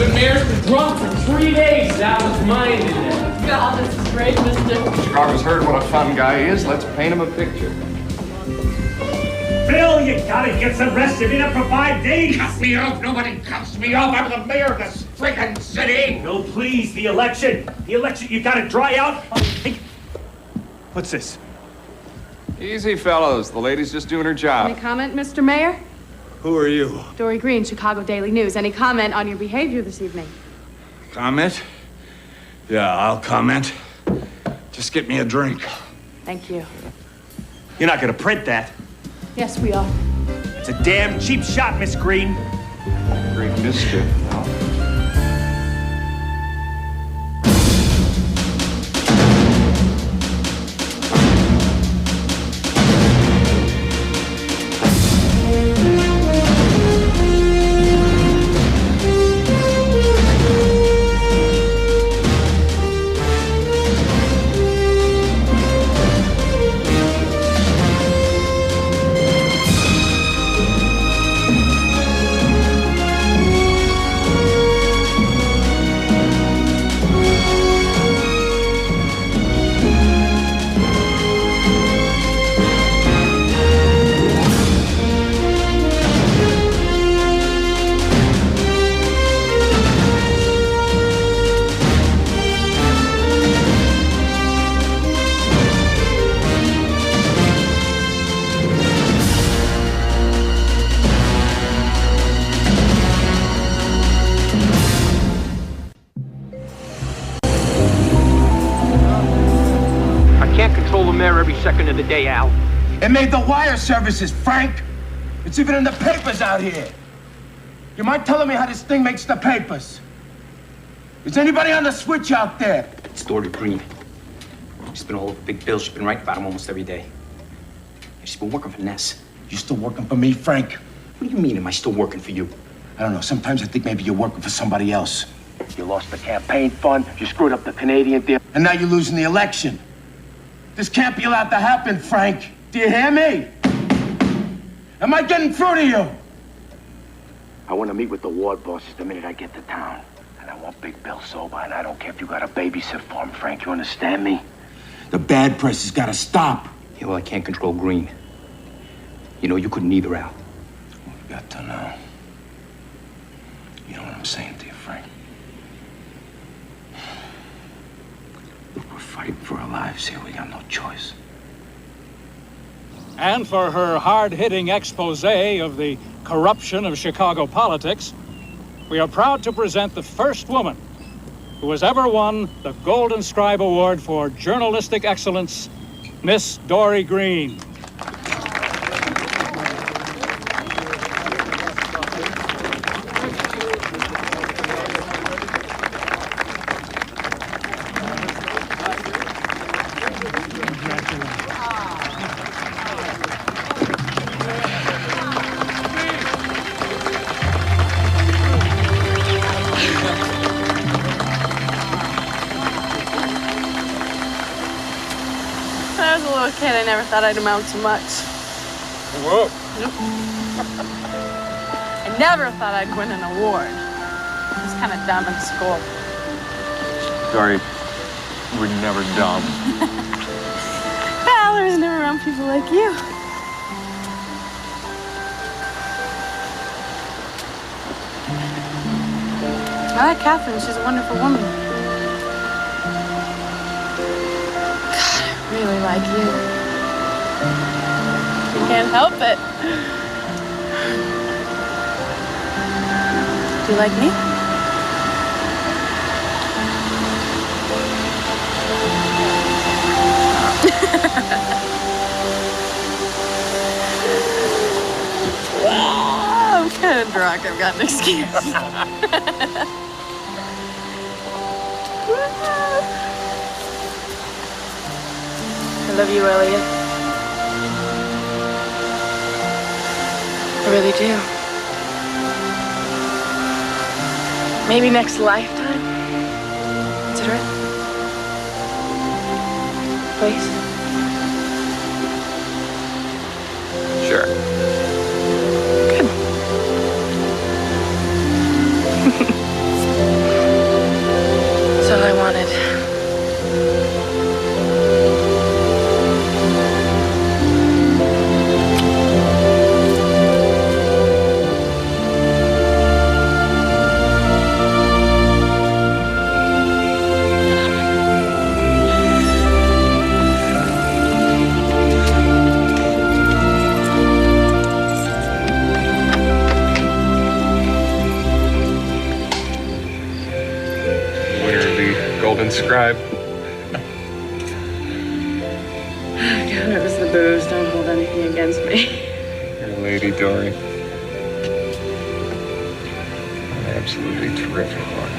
The mayor's been drunk for 3 days. That was mine today. God, this is great, mister. Chicago's heard what a fun guy is. Let's paint him a picture. Bill, you gotta get some rest. You've been up for 5 days. Cut me off. Nobody cuts me off. I'm the mayor of this freaking city. Bill, please, the election. The election, you gotta dry out. What's this? Easy, fellows. The lady's just doing her job. Any comment, Mr. Mayor? Who are you? Dory Green, Chicago Daily News. Any comment on your behavior this evening? Comment? Yeah, I'll comment. Just get me a drink. Thank you. You're not gonna print that. Yes, we are. It's a damn cheap shot, Miss Green. Great mischief. No. Every second of the day, Al. It made the wire services, Frank. It's even in the papers out here. You mind telling me how this thing makes the papers? Is anybody on the switch out there? It's Dory Green. She's been all over Big Bill. She's been writing about him almost every day. She's been working for Ness. You still working for me, Frank? What do you mean, am I still working for you? I don't know. Sometimes I think maybe you're working for somebody else. You lost the campaign fund, you screwed up the Canadian deal, and now you're losing the election. This can't be allowed to happen, Frank. Do you hear me? Am I getting through to you? I want to meet with the ward bosses the minute I get to town. And I want Big Bill sober, and I don't care if you got to babysit for him, Frank. You understand me? The bad press has got to stop. Yeah, well, I can't control Green. You know, you couldn't either, Al. We've got to know. You know what I'm saying to you, Frank? Look, we're fighting for our lives here. We got no choice. And for her hard-hitting expose of the corruption of Chicago politics, we are proud to present the first woman who has ever won the Golden Scribe Award for Journalistic Excellence, Miss Dory Green. Kid, I never thought I'd amount to much. Whoa. I never thought I'd win an award. I was kind of dumb in school. Sorry, we're never dumb. Well, I was never around people like you. I like Catherine. She's a wonderful woman. God, I really like you. I can't help it. Do you like me? I'm kind of drunk. I've got an excuse. I love you, Elliot. I really do. Maybe next lifetime. Consider it. Please. Sure. Good. golden scribe. God, it was the booze. Don't hold anything against me. You're a lady, Dory. An absolutely terrific one.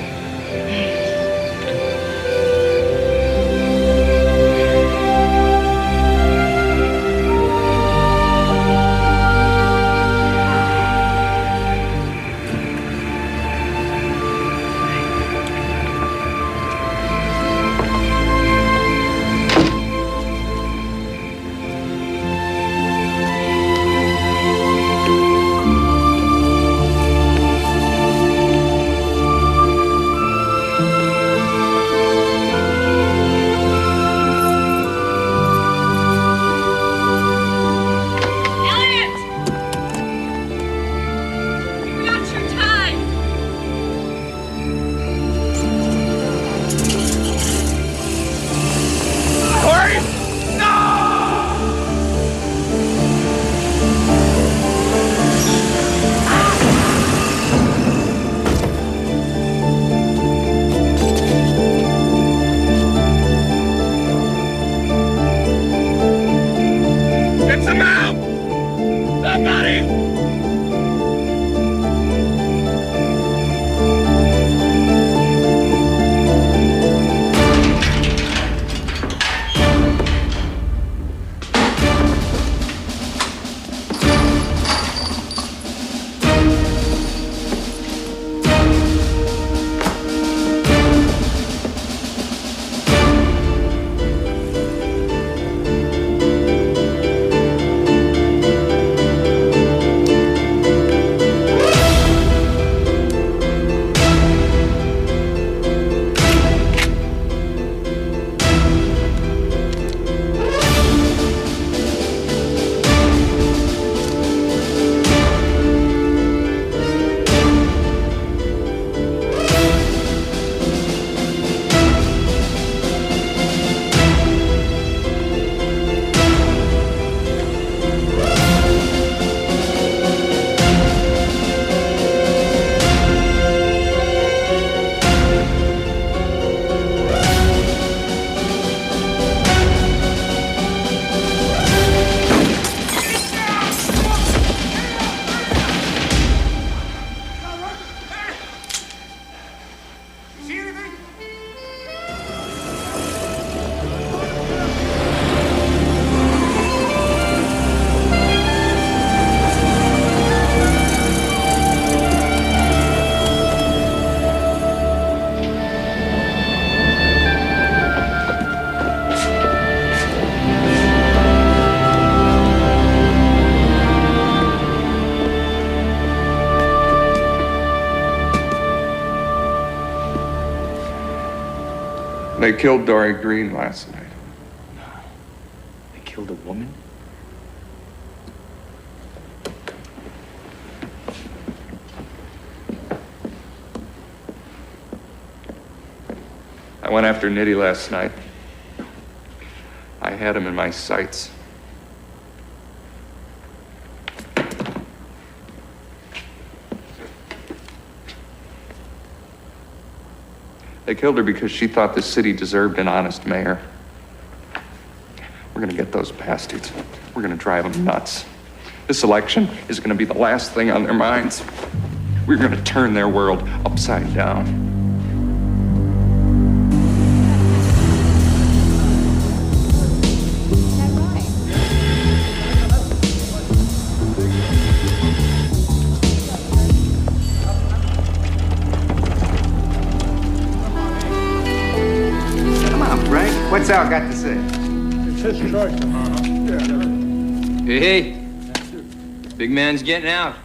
They killed Dory Green last night. They killed a woman? I went after Nitty last night. I had him in my sights. They killed her because she thought the city deserved an honest mayor. We're gonna get those bastards. We're gonna drive them nuts. This election is gonna be the last thing on their minds. We're gonna turn their world upside down. What's Al got to say? It's his choice. Hey, big man's getting out.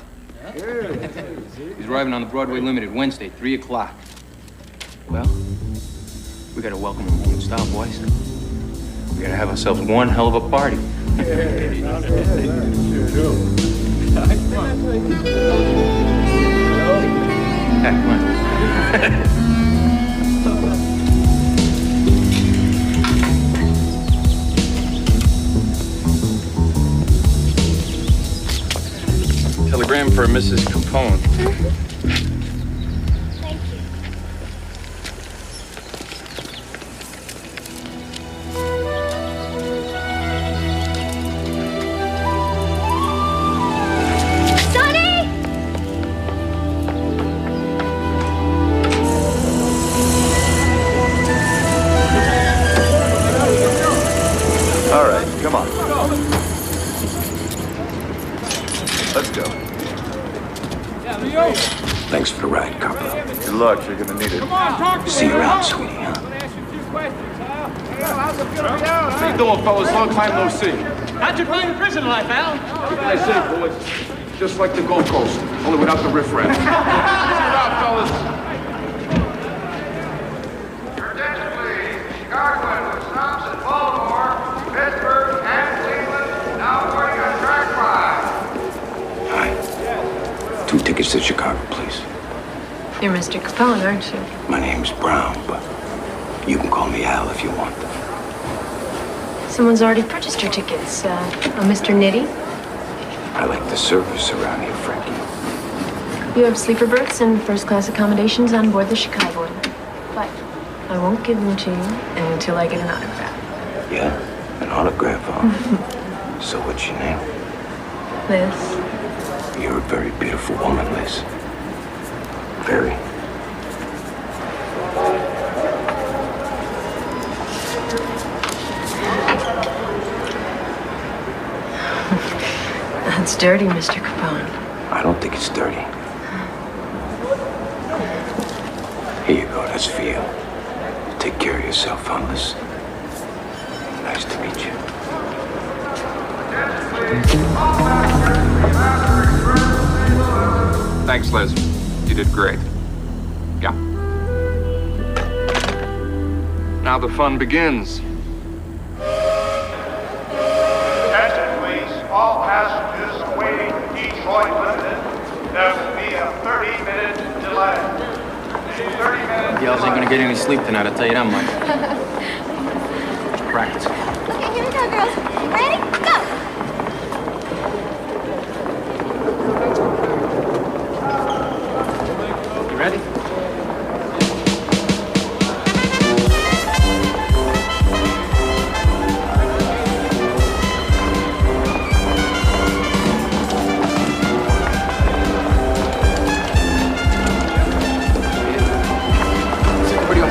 He's arriving on the Broadway Limited Wednesday, 3 o'clock. Well, we gotta welcome him home in style, boys. We gotta have ourselves one hell of a party. Come on. Telegram for Mrs. Capone. Thank Thanks for the ride, Copper. Good luck, you're gonna need it. See you around, sweetie, huh? How you doing, fellas? Long time no see. How'd you find prison life, Al? What can I say, boys? Just like the Gold Coast, only without the riffraff. See you around, fellas. Attention, please. Chicagoland with stops in Baltimore, Pittsburgh, and Cleveland. Now boarding on track 5. Hi. 2 tickets to Chicago, please. You're Mr. Capone, aren't you? My name's Brown, but you can call me Al if you want. Someone's already purchased your tickets. Mr. Nitty? I like the service around here, Frankie. You have sleeper berths and first-class accommodations on board the Chicagoan. But I won't give them to you until I get an autograph. Yeah? An autograph, huh? So what's your name? Liz? You're a very beautiful woman, Liz. Very. That's dirty, Mr. Capone. I don't think it's dirty. Here you go, that's for you. Take care of yourself, huh, Liz? Nice to meet you. Thanks, Liz. You did great. Yeah. Now the fun begins. Attention, please. All passengers awaiting Detroit Limited. There will be a 30-minute delay. 30 minutes. Gals ain't gonna get any sleep tonight, I'll tell you that much. Practice. Okay, here we go, girls. Ready? Go! You ready?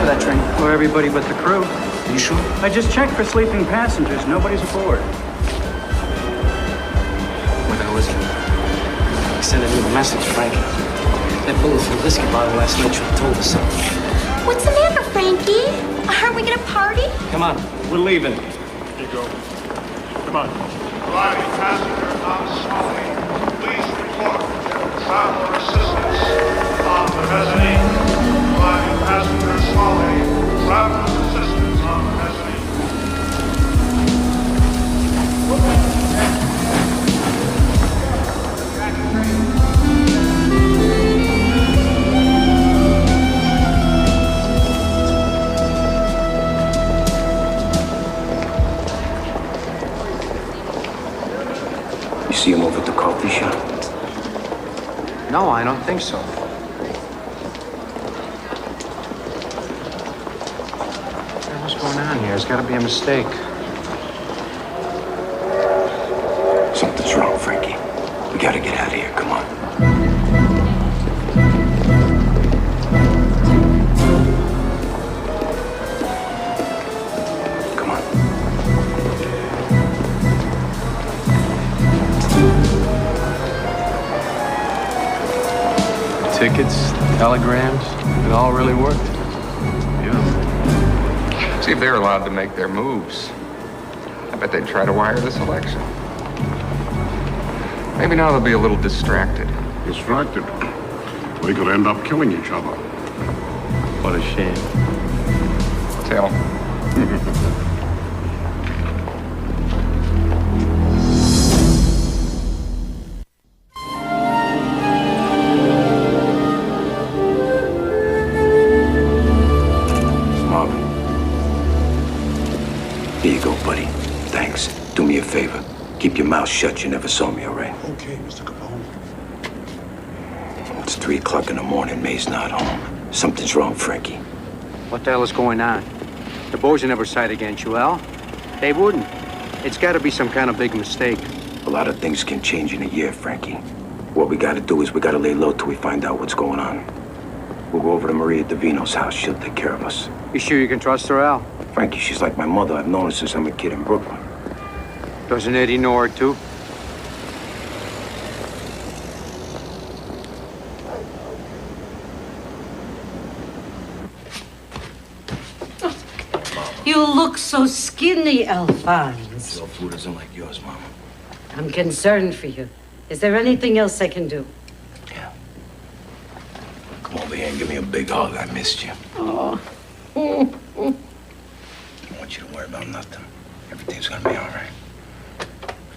That train? For everybody but the crew. Are you sure? I just checked for sleeping passengers. Nobody's aboard. Where the hell is he? He sent a new message, Frank. That bullet for the whiskey bottle last night should have told us something. What's the matter, Frankie? Aren't we gonna party? Come on. We're leaving. Here you go. Come on. Arriving passenger on Smalley. Please report. Traveler assistance on the mezzanine. Arriving passenger Smalley. Traveler's assistance on the mezzanine. You see him over at the coffee shop? No, I don't think so. What's going on here? There's got to be a mistake. Something's wrong, Frankie. We gotta get out of here. Come on. Come on. Tickets, telegrams, it all really worked. Beautiful. See if they're allowed to make their moves. I bet they'd try to wire this election. Maybe now they'll be a little distracted. Distracted. We could end up killing each other. What a shame. Tell. Marvin. Here you go, buddy. Thanks. Do me a favor. Keep your mouth shut. You never saw me, all right? Okay, Mr. Capone. It's 3 o'clock in the morning. May's not home. Something's wrong, Frankie. What the hell is going on? The boys will never side against you, Al. They wouldn't. It's got to be some kind of big mistake. A lot of things can change in a year, Frankie. What we gotta do is we gotta lay low till we find out what's going on. We'll go over to Maria Davino's house. She'll take care of us. You sure you can trust her, Al? Frankie, she's like my mother. I've known her since I'm a kid in Brooklyn. Doesn't Eddie know her, too? You look so skinny, Alphonse. Your food isn't like yours, Mama. I'm concerned for you. Is there anything else I can do? Yeah. Come over here and give me a big hug. I missed you. Oh. I don't want you to worry about nothing. Everything's gonna be all right.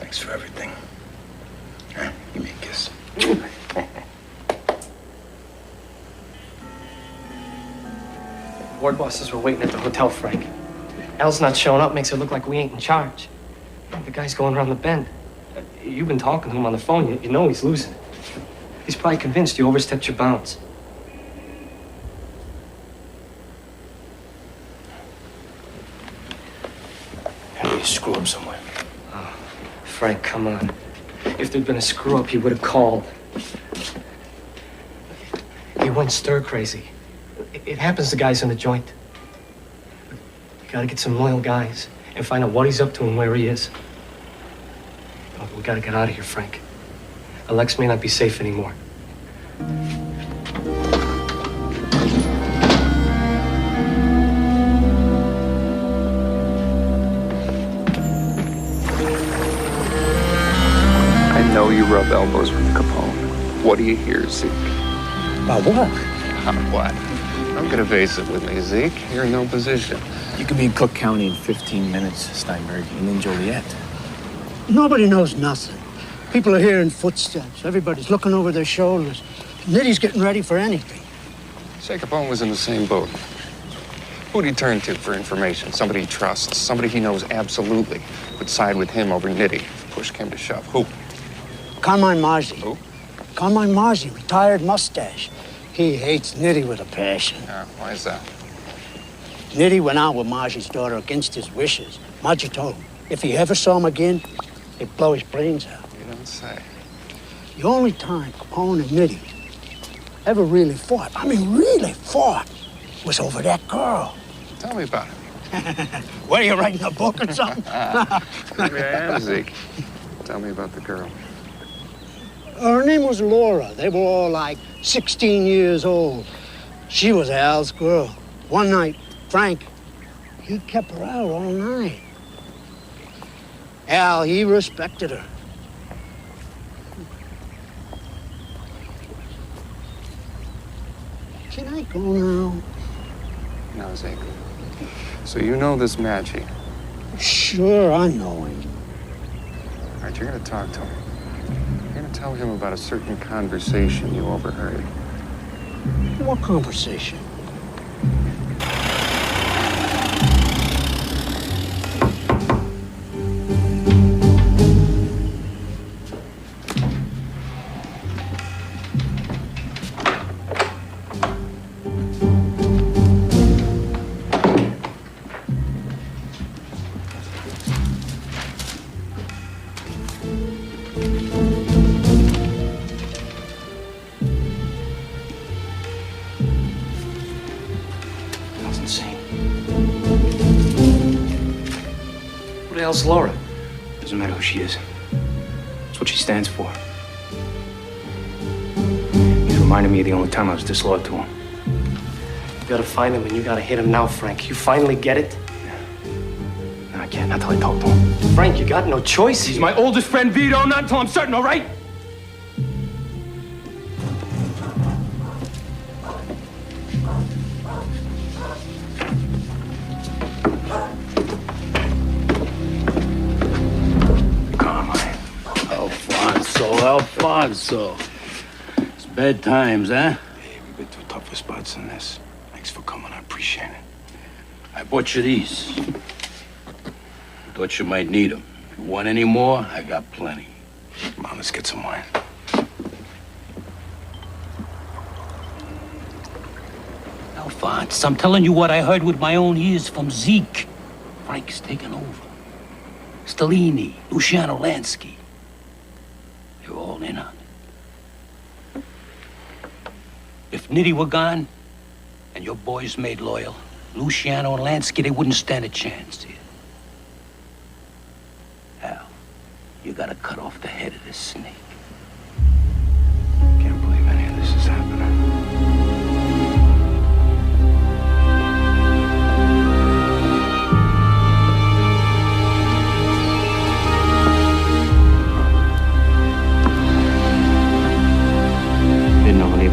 Thanks for everything. All right, give me a kiss. Ward boss says we're waiting at the hotel, Frank. Al's not showing up makes it look like we ain't in charge. The guy's going around the bend. You've been talking to him on the phone. You know he's losing it. He's probably convinced you overstepped your bounds. How do you screw up somewhere? Oh, Frank, come on. If there'd been a screw-up, he would have called. He went stir-crazy. It happens to guys in the joint. You gotta get some loyal guys and find out what he's up to and where he is. Oh, we gotta get out of here, Frank. Alex may not be safe anymore. I know you rub elbows with Capone. What do you hear, Zeke? About what? What? Don't get evasive with me, Zeke. You're in no position. You could be in Cook County in 15 minutes, Steinberg, and in Joliet. Nobody knows nothing. People are hearing footsteps. Everybody's looking over their shoulders. Nitty's getting ready for anything. Say Capone was in the same boat. Who'd he turn to for information? Somebody he trusts, somebody he knows absolutely would side with him over Nitty if push came to shove. Who? Carmine Marzi. Who? Carmine Marzi, retired mustache. He hates Nitty with a passion. Yeah, why is that? Nitty went out with Marzi's daughter against his wishes. Marzi told him if he ever saw him again, he'd blow his brains out. You don't say. The only time Capone and Nitty ever really fought, really fought, was over that girl. Tell me about it. What, are you writing a book or something? Maybe I am, Zeke. Tell me about the girl. Her name was Laura. They were all like 16 years old. She was Al's girl. One night, Frank, he kept her out all night. Al, he respected her. Can I go now? No, Zeke. So you know this Maggie? Sure, I know him. All right, you're gonna talk to him. You're gonna tell him about a certain conversation you overheard. What conversation? Who the hell's Laura? Doesn't matter who she is. It's what she stands for. He's reminded me of the only time I was disloyal to him. You gotta find him and you gotta hit him now, Frank. You finally get it? No, I can't. Not till I talk to him. Frank, you got no choice. He's my oldest friend, Vito. Not until I'm certain, all right? Alfonso. It's bad times, huh? Hey, we've been through tougher spots than this. Thanks for coming. I appreciate it. I bought you these. Thought you might need them. If you want any more, I got plenty. Come on, let's get some wine. Alphonse, I'm telling you what I heard with my own ears from Zeke. Frank's taking over. Stellini, Luciano Lansky. They're all in on it. If Nitty were gone, and your boys made loyal, Luciano and Lansky, they wouldn't stand a chance here. Al, you gotta cut off the head of this snake. Can't believe any of this is happening.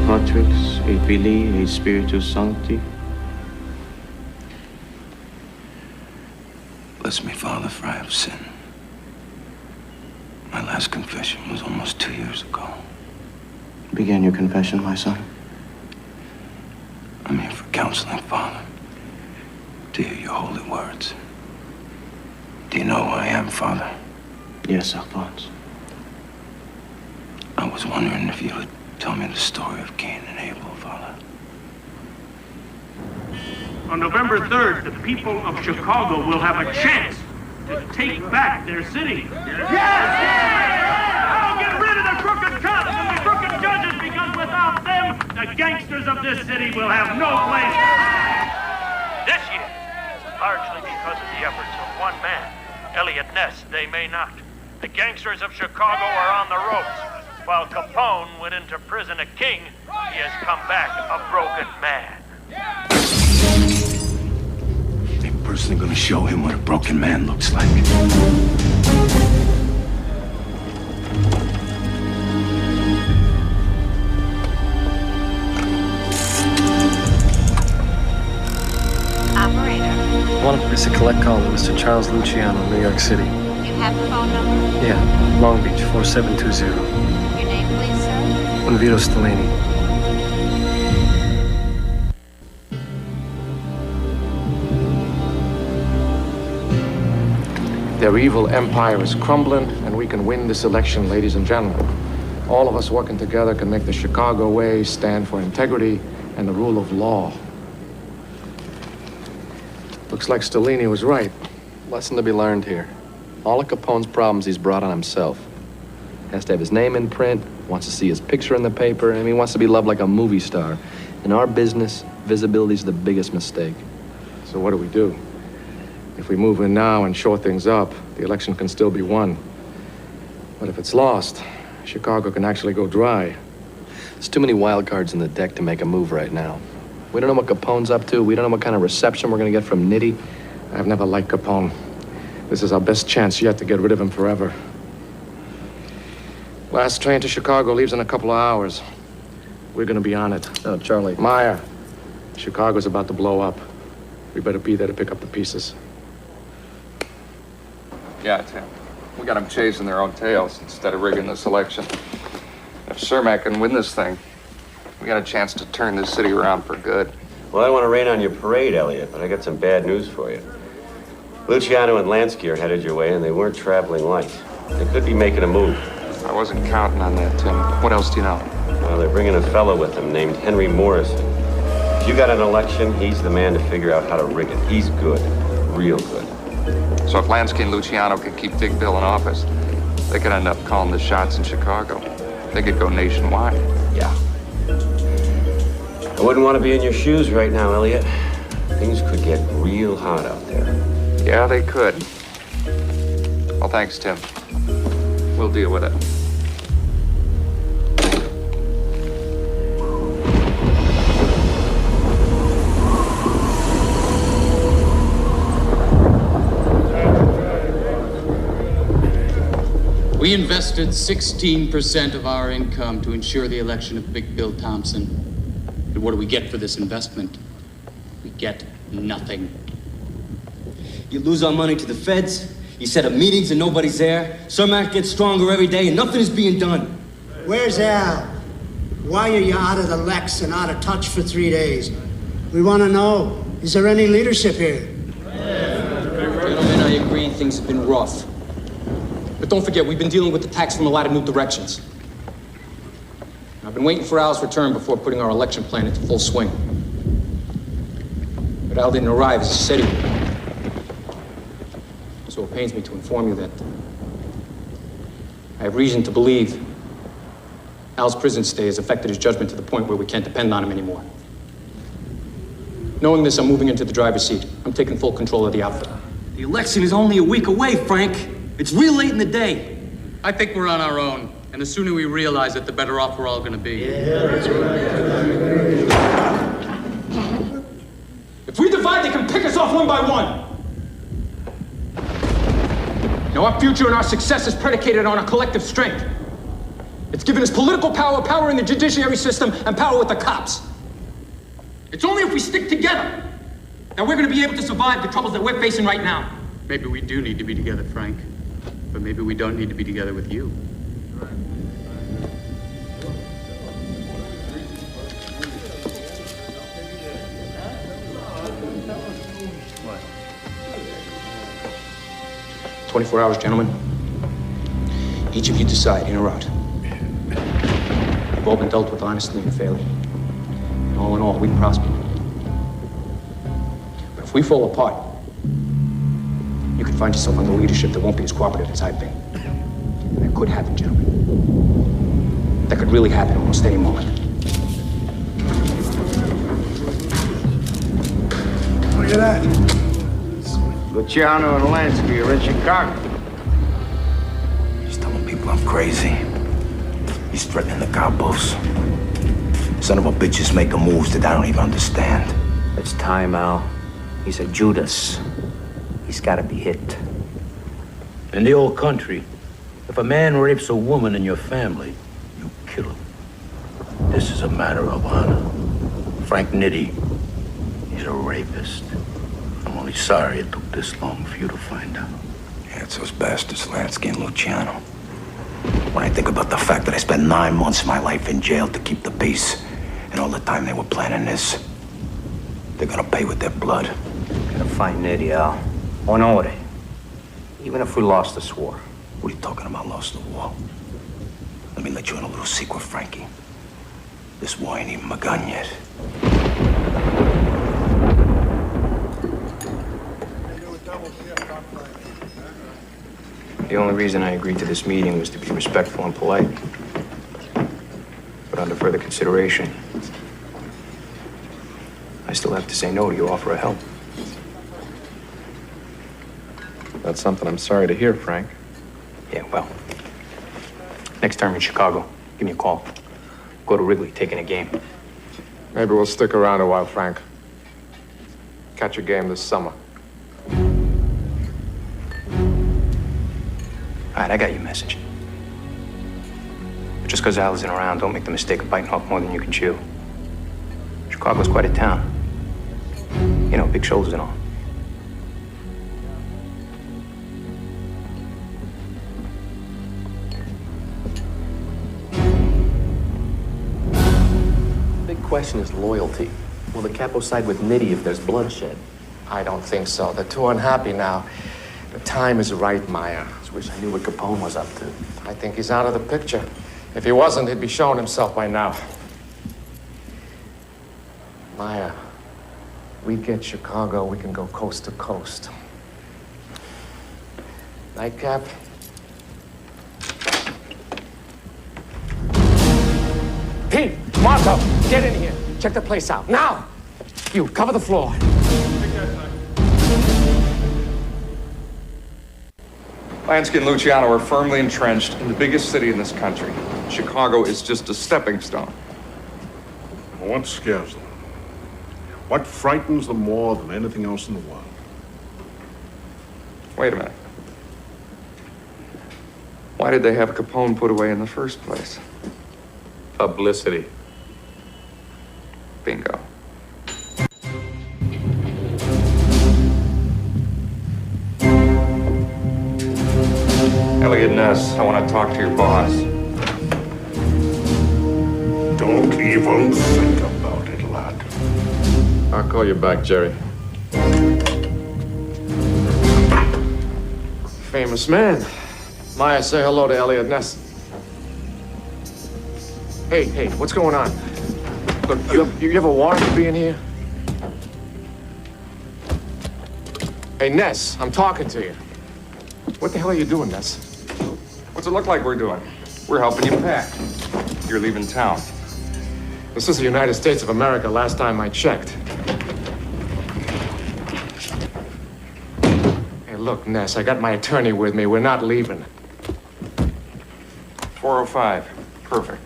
Patrix, et Filii, et Spiritus Sancti. Bless me, Father, for I have sinned. My last confession was almost 2 years ago. Begin your confession, my son. I'm here for counseling, Father. To hear your holy words. Do you know who I am, Father? Yes, Alphonse. I was wondering if you would tell me the story of Cain and Abel, Father. On November 3rd, the people of Chicago will have a chance to take back their city. I'll get rid of the crooked cops and the crooked judges, because without them, the gangsters of this city will have no place. This year, largely because of the efforts of one man, Elliot Ness, they may not. The gangsters of Chicago are on the ropes. While Capone went into prison a king, he has come back a broken man. I'm personally gonna show him what a broken man looks like. Operator, It's a collect call to Mr. Charles Luciano, New York City. you have the phone number? Yeah, Long Beach, 4720. Your name, please, sir? Vito Stellini. Their evil empire is crumbling, and we can win this election, ladies and gentlemen. All of us working together can make the Chicago way stand for integrity and the rule of law. Looks like Stellini was right. Lesson to be learned here. All of Capone's problems he's brought on himself. Has to have his name in print, wants to see his picture in the paper, and he wants to be loved like a movie star. In our business, visibility's the biggest mistake. So what do? If we move in now and shore things up, the election can still be won. But if it's lost, Chicago can actually go dry. There's too many wild cards in the deck to make a move right now. We don't know what Capone's up to. We don't know what kind of reception we're gonna get from Nitty. I've never liked Capone. This is our best chance yet to get rid of him forever. Last train to Chicago leaves in a couple of hours. We're gonna be on it. Oh, Charlie. Meyer, Chicago's about to blow up. We better be there to pick up the pieces. Yeah, Tim. We got them chasing their own tails instead of rigging this election. If Cermak can win this thing, we got a chance to turn this city around for good. Well, I don't want to rain on your parade, Elliot, but I got some bad news for you. Luciano and Lansky are headed your way, and they weren't traveling light. They could be making a move. I wasn't counting on that, Tim. What else do you know? Well, they're bringing a fellow with them named Henry Morrison. If you got an election, he's the man to figure out how to rig it. He's good, real good. So if Lansky and Luciano could keep Big Bill in office, they could end up calling the shots in Chicago. They could go nationwide. Yeah. I wouldn't want to be in your shoes right now, Elliot. Things could get real hot out there. Yeah, they could. Well, thanks, Tim. We'll deal with it. We invested 16% of our income to ensure the election of Big Bill Thompson. And what do we get for this investment? We get nothing. You lose our money to the feds, you set up meetings and nobody's there. Cermak gets stronger every day and nothing is being done. Where's Al? Why are you out of the Lex and out of touch for 3 days? We want to know, is there any leadership here? Gentlemen, I agree things have been rough. But don't forget, we've been dealing with attacks from a lot of new directions. I've been waiting for Al's return before putting our election plan into full swing. But Al didn't arrive as he said he would. So it pains me to inform you that I have reason to believe Al's prison stay has affected his judgment to the point where we can't depend on him anymore. Knowing this, I'm moving into the driver's seat. I'm taking full control of the outfit. The election is only a week away, Frank. It's real late in the day. I think we're on our own, and the sooner we realize it, the better off we're all gonna be. If we divide, they can pick us off one by one. Now, our future and our success is predicated on our collective strength. It's given us political power, power in the judiciary system, and power with the cops. It's only if we stick together that we're going to be able to survive the troubles that we're facing right now. Maybe we do need to be together, Frank. But maybe we don't need to be together with you. What? 24 hours, gentlemen. Each of you decide, in or out. We've all been dealt with honestly and fairly. And all in all, we prosper. But if we fall apart, you could find yourself under leadership that won't be as cooperative as I've been. And that could happen, gentlemen. That could really happen almost any moment. Look at that. Luciano and Lansky are in Chicago. He's telling people I'm crazy. He's threatening the Capos. Son of a bitch is making moves that I don't even understand. It's time, Al. He's a Judas. He's gotta be hit. In the old country, if a man rapes a woman in your family, you kill him. This is a matter of honor. Frank Nitti, he's a rapist. I'm only sorry it took this long for you to find out. Yeah, it's those bastards, Lansky and Luciano. When I think about the fact that I spent 9 months of my life in jail to keep the peace, and all the time they were planning this, they're gonna pay with their blood. Gotta find Nitti, Al. Honore. Even if we lost this war. What are you talking about, lost the war? Let me let you in a little secret, Frankie. This war ain't even begun yet. The only reason I agreed to this meeting was to be respectful and polite. But under further consideration, I still have to say no to your offer of help. That's something I'm sorry to hear, Frank. Yeah, well, next time in Chicago, give me a call. Go to Wrigley, taking a game. Maybe we'll stick around a while, Frank. Catch a game this summer. All right, I got your message. But just because Al isn't around, don't make the mistake of biting off more than you can chew. Chicago's quite a town. You know, big shoulders and all. Big question is loyalty. Will the Capo side with Nitti if there's bloodshed? I don't think so. They're too unhappy now. The time is right, Maya. I just wish I knew what Capone was up to. I think he's out of the picture. If he wasn't, he'd be showing himself by now. Maya, we get Chicago, we can go coast to coast. Nightcap? Pete, Marco, get in here. Check the place out. Now! You, cover the floor. Lansky and Luciano are firmly entrenched in the biggest city in this country. Chicago is just a stepping stone. What scares them? What frightens them more than anything else in the world? Wait a minute. Why did they have Capone put away in the first place? Publicity. Bingo. Elliot Ness, I want to talk to your boss. Don't even think about it, lad. I'll call you back, Jerry. Famous man. Maya, say hello to Elliot Ness. Hey, what's going on? Look, you have a warrant to be in here? Hey, Ness, I'm talking to you. What the hell are you doing, Ness? What's it look like we're doing? We're helping you pack. You're leaving town. This is the United States of America, last time I checked. Hey, look, Ness, I got my attorney with me. We're not leaving. 405. Perfect.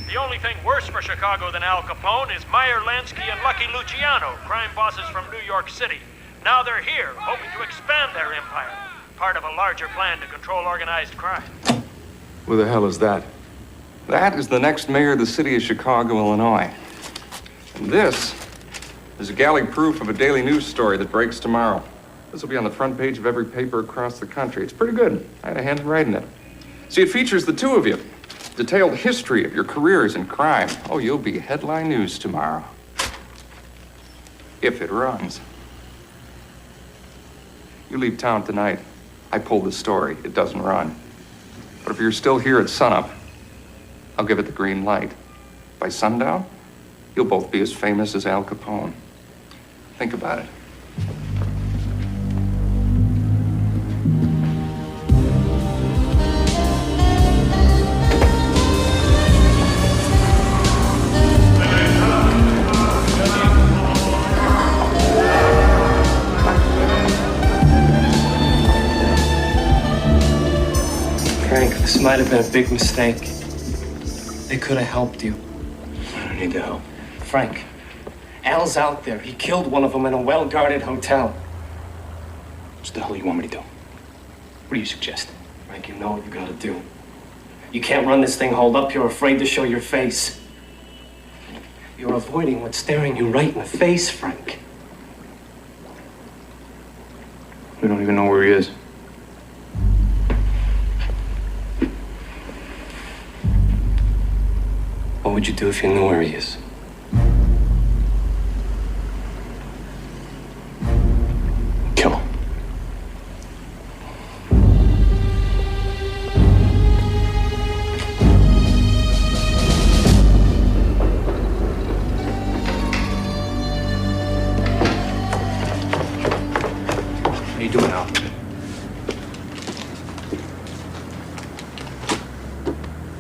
The only thing worse for Chicago than Al Capone is Meyer Lansky and Lucky Luciano, crime bosses from New York City. Now they're here, hoping to expand their empire, part of a larger plan to control organized crime. Who the hell is that? That is the next mayor of the city of Chicago, Illinois. And this is a galley proof of a daily news story that breaks tomorrow. This will be on the front page of every paper across the country. It's pretty good. I had a hand in writing it. See, it features the two of you. Detailed history of your careers in crime. Oh, you'll be headline news tomorrow. If it runs. You leave town tonight. I pull the story. It doesn't run. But if you're still here at sunup, I'll give it the green light. By sundown, you'll both be as famous as Al Capone. Think about it. Frank, this might have been a big mistake. They could have helped you. I don't need the help. Frank, Al's out there. He killed one of them in a well-guarded hotel. What the hell do you want me to do? What do you suggest? Frank, you know what you gotta do. You can't run this thing holed up. You're afraid to show your face. You're avoiding what's staring you right in the face, Frank. We don't even know where he is. What would you do if you knew where he is? Kill him. How you doing, Al?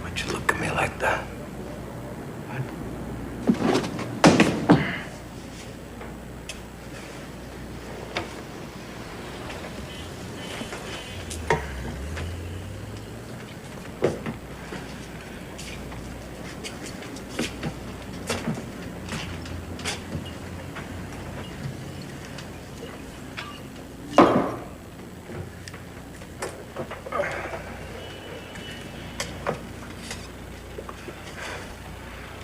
Why'd you look at me like that?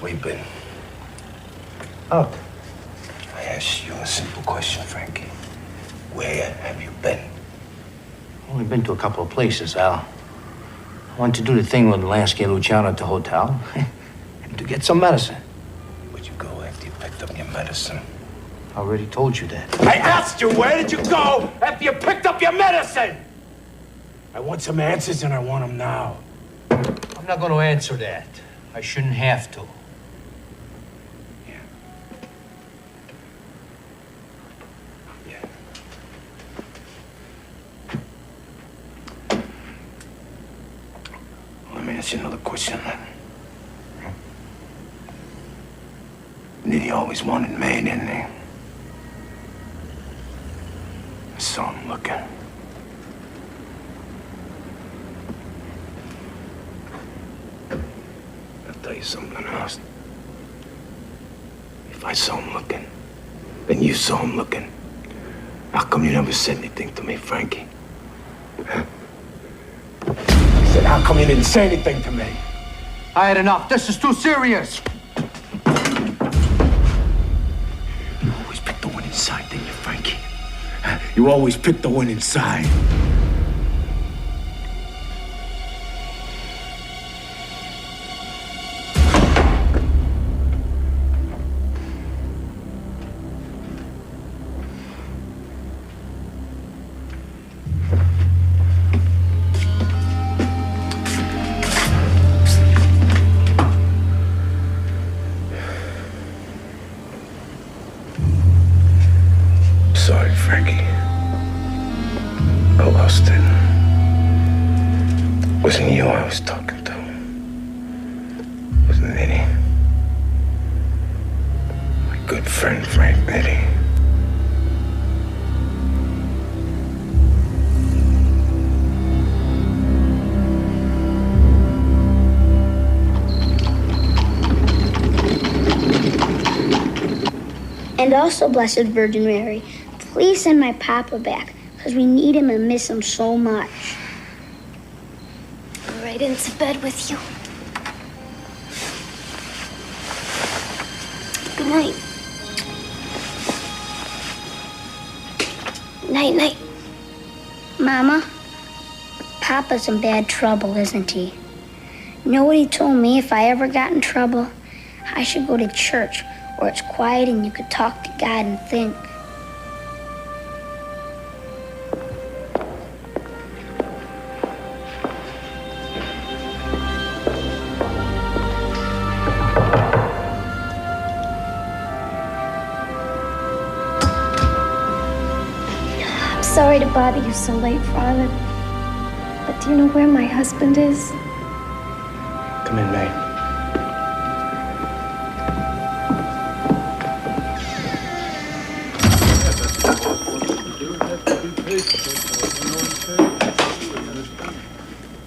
Where you been? Out. I asked you a simple question, Frankie. Where have you been? Only been to a couple of places, Al. I wanted to do the thing with Lansky and Luciano at the hotel. And to get some medicine. Where'd you go after you picked up your medicine? I already told you that. I asked you, where did you go after you picked up your medicine? I want some answers and I want them now. I'm not going to answer that. I shouldn't have to. Let me ask you another question then. Nitty always wanted me, didn't he? I saw him looking. I'll tell you something else. If I saw him looking, then you saw him looking. How come you never said anything to me, Frankie? Huh? I said, how come you didn't say anything to me? I had enough. This is too serious. You always pick the one inside, didn't you, Frankie? Huh? You always pick the one inside. Sorry, Frankie. I lost it. Wasn't you I was talking to. Wasn't Eddie. My good friend, Frank Eddie. also Blessed Virgin Mary, please send my papa back, because we need him and miss him so much. Right into bed with you. Good night. Night, night. Mama, Papa's in bad trouble, isn't he? You know what he told me? If I ever got in trouble, I should go to church where it's quiet and you could talk to God and think. I'm sorry to bother you so late, Father. But do you know where my husband is? Come in, May.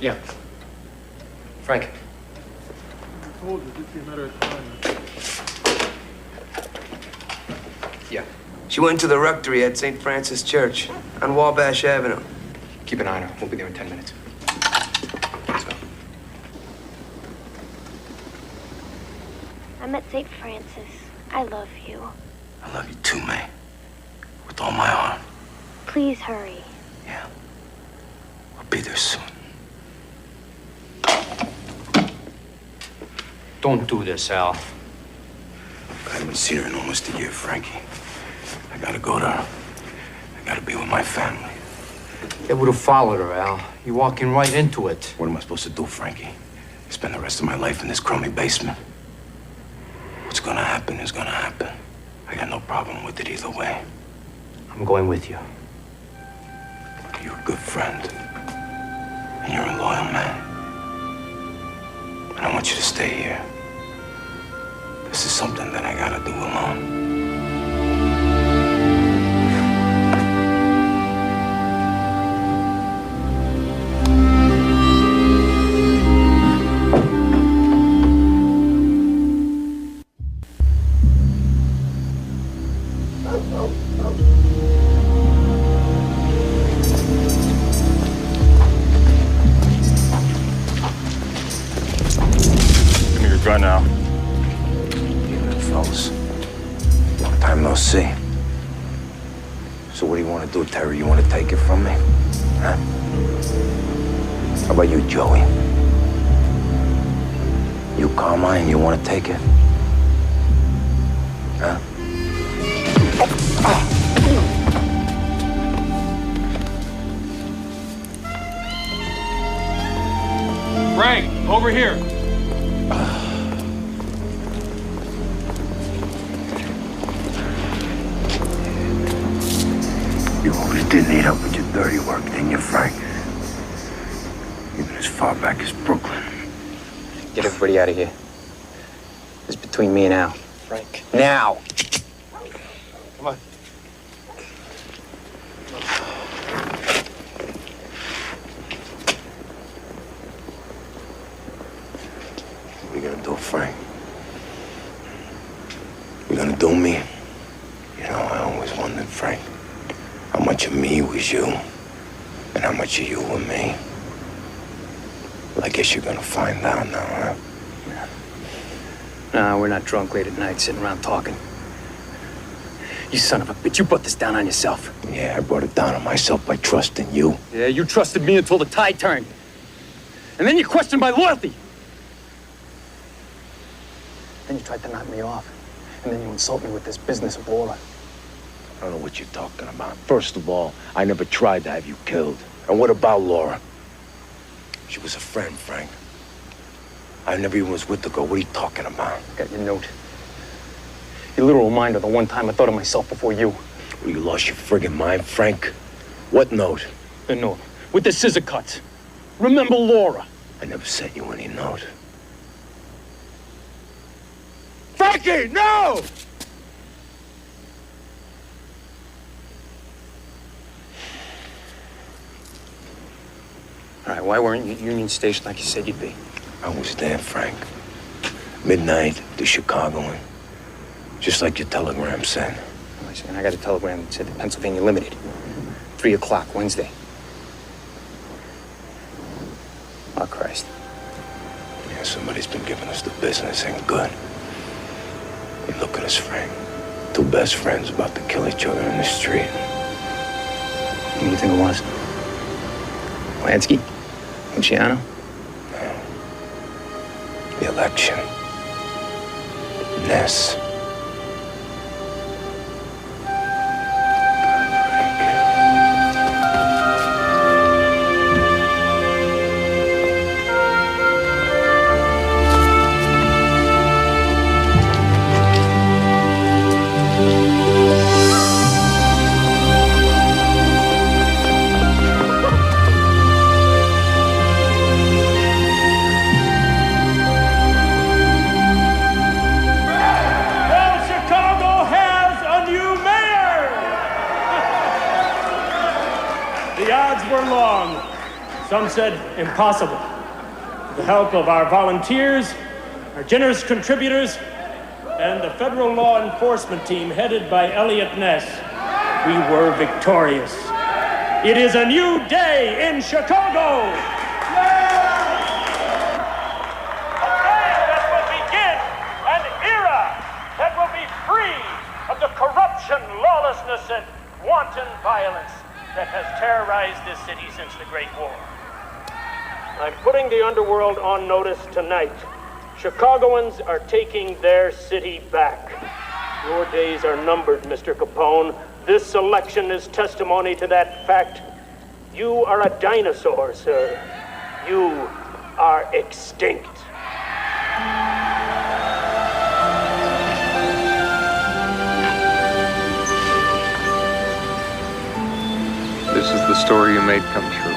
Yeah. Frank. Yeah. She went to the rectory at St. Francis Church on Wabash Avenue. Keep an eye on her. We'll be there in 10 minutes. Let's go. I'm at St. Francis. I love you. I love you too, May. With all my heart. Please hurry. I'll be there soon. Don't do this, Al. I haven't seen her in almost a year, Frankie. I gotta go to her. I gotta be with my family. They would have followed her, Al. You're walking right into it. What am I supposed to do, Frankie? Spend the rest of my life in this crummy basement? What's gonna happen is gonna happen. I got no problem with it either way. I'm going with you. You're a good friend. And you're a loyal man. And I want you to stay here. This is something that I gotta do alone. Give me your gun now. Evening, fellas. Long time no see. So what do you want to do, Terry? You want to take it from me? Huh? How about you, Joey? You, Carmine, you want to take it? Huh? Frank, over here. You always did need help with your dirty work, didn't you, Frank? Even as far back as Brooklyn. Get everybody out of here. It's between me and Al. Frank. Now! Come on. What are you gonna do, Frank? You gonna do me? You know, I always wondered, Frank, how much of me was you, and how much of you were me. Well, I guess you're gonna find out now, huh? No, we're not drunk late at night sitting around talking. You son of a bitch, you brought this down on yourself. Yeah, I brought it down on myself by trusting you. Yeah, you trusted me until the tide turned. And then you questioned my loyalty. Then you tried to knock me off. And then you insult me with this business of Laura. I don't know what you're talking about. First of all, I never tried to have you killed. And what about Laura? She was a friend, Frank. I never even was with the girl. What are you talking about? Got your note. Your literal reminder the one time I thought of myself before you. Well, you lost your friggin' mind, Frank. What note? The note. With the scissor cuts. Remember Laura. I never sent you any note. Frankie, no! All right, why weren't you at Union Station like you said you'd be? I was there, Frank. Midnight to Chicago, and just like your telegram said. And I got a telegram that said the Pennsylvania Limited, 3 o'clock Wednesday. Oh, Christ. Yeah, somebody's been giving us the business. Ain't good. Hey, look at us, Frank. 2 best friends about to kill each other in the street. Who do you think it was? Lansky? Luciano? No. The election. Ness. Some said impossible. With the help of our volunteers, our generous contributors, and the federal law enforcement team headed by Elliot Ness, we were victorious. It is a new day in Chicago! A day that will begin an era that will be free of the corruption, lawlessness, and wanton violence that has terrorized this city since the Great War. I'm putting the underworld on notice tonight. Chicagoans are taking their city back. Your days are numbered, Mr. Capone. This election is testimony to that fact. You are a dinosaur, sir. You are extinct. This is the story you made come true.